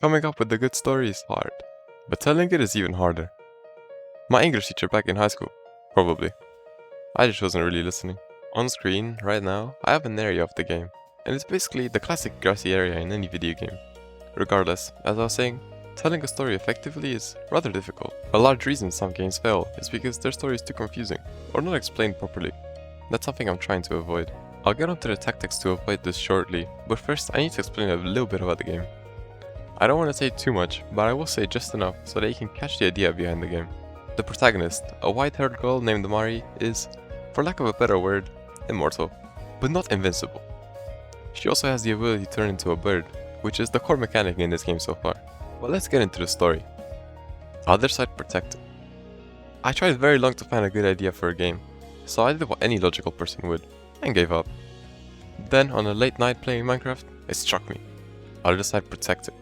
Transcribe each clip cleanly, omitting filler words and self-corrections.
Coming up with a good story is hard, but telling it is even harder. My English teacher back in high school, probably. I just wasn't really listening. On screen, right now, I have an area of the game, and it's basically the classic grassy area in any video game. Regardless, as I was saying, telling a story effectively is rather difficult. A large reason some games fail is because their story is too confusing, or not explained properly. That's something I'm trying to avoid. I'll get onto the tactics to avoid this shortly, but first I need to explain a little bit about the game. I don't want to say too much, but I will say just enough so that you can catch the idea behind the game. The protagonist, a white-haired girl named Mari, is, for lack of a better word, immortal, but not invincible. She also has the ability to turn into a bird, which is the core mechanic in this game so far. But let's get into the story. Otherside protected. I tried very long to find a good idea for a game, so I did what any logical person would, and gave up. Then, on a late night playing Minecraft, it struck me. Otherside protected.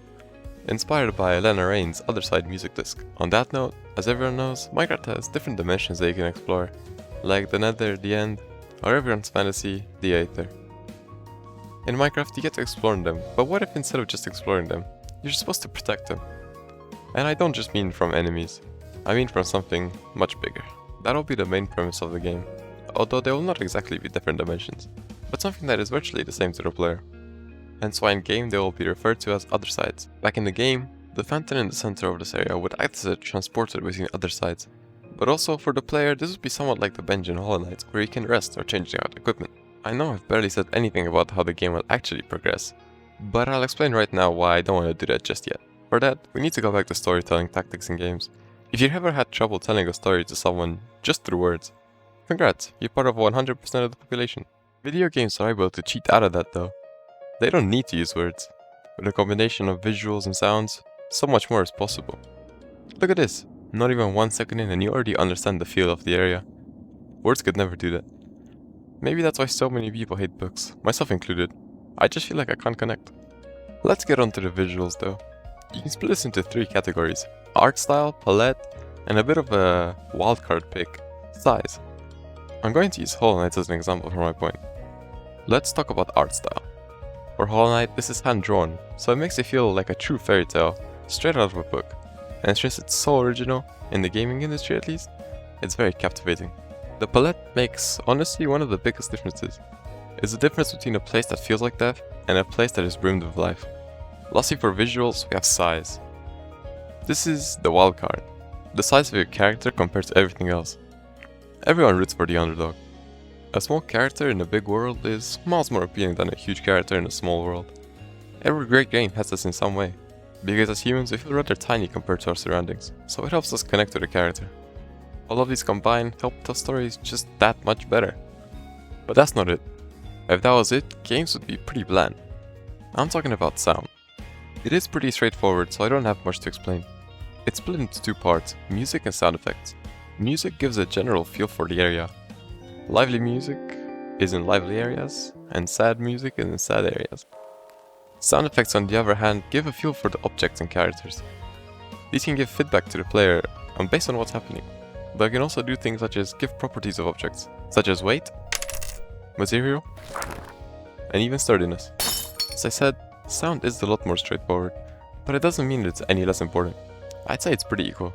Inspired by Raine's Otherside music disc. On that note, as everyone knows, Minecraft has different dimensions that you can explore, like the Nether, the End, or everyone's fantasy, the Aether. In Minecraft, you get to explore them, but what if instead of just exploring them, you're supposed to protect them? And I don't just mean from enemies, I mean from something much bigger. That'll be the main premise of the game, although they will not exactly be different dimensions, but something that is virtually the same to the player. Hence why in game they will be referred to as Othersides. Back in the game, the fountain in the center of this area would act as a transporter between other sides. But also for the player, this would be somewhat like the bench in Hollow Knight, where you can rest or change out equipment. I know I've barely said anything about how the game will actually progress, but I'll explain right now why I don't want to do that just yet. For that, we need to go back to storytelling tactics in games. If you've ever had trouble telling a story to someone just through words, congrats, you're part of 100% of the population. Video games are able to cheat out of that though. They don't need to use words. With a combination of visuals and sounds, so much more is possible. Look at this, not even 1 second in and you already understand the feel of the area. Words could never do that. Maybe that's why so many people hate books, myself included. I just feel like I can't connect. Let's get onto the visuals though. You can split this into 3 categories: art style, palette, and a bit of a wildcard pick, size. I'm going to use Hollow Knight as an example for my point. Let's talk about art style. For Hollow Knight, this is hand-drawn, so it makes it feel like a true fairy tale, straight out of a book. And since it's so original, in the gaming industry at least, it's very captivating. The palette makes, honestly, one of the biggest differences. It's the difference between a place that feels like death and a place that is brimmed with life. Lastly, for visuals, we have size. This is the wild card, the size of your character compared to everything else. Everyone roots for the underdog. A small character in a big world is miles more appealing than a huge character in a small world. Every great game has this in some way, because as humans we feel rather tiny compared to our surroundings, so it helps us connect with a character. All of these combined help tell stories just that much better. But that's not it. If that was it, games would be pretty bland. I'm talking about sound. It is pretty straightforward, so I don't have much to explain. It's split into 2 parts, music and sound effects. Music gives a general feel for the area. Lively music is in lively areas, and sad music is in sad areas. Sound effects, on the other hand, give a feel for the objects and characters. These can give feedback to the player based on what's happening, but can also do things such as give properties of objects, such as weight, material, and even sturdiness. As I said, sound is a lot more straightforward, but it doesn't mean it's any less important. I'd say it's pretty equal.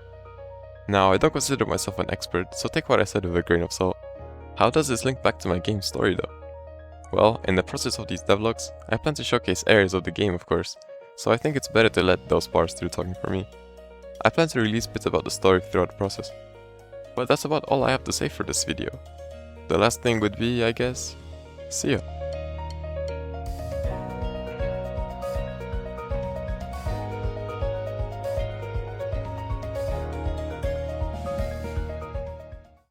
Now, I don't consider myself an expert, so take what I said with a grain of salt. How does this link back to my game story though? Well, in the process of these devlogs, I plan to showcase areas of the game of course, so I think it's better to let those parts do the talking for me. I plan to release bits about the story throughout the process. But that's about all I have to say for this video. The last thing would be, I guess, see ya.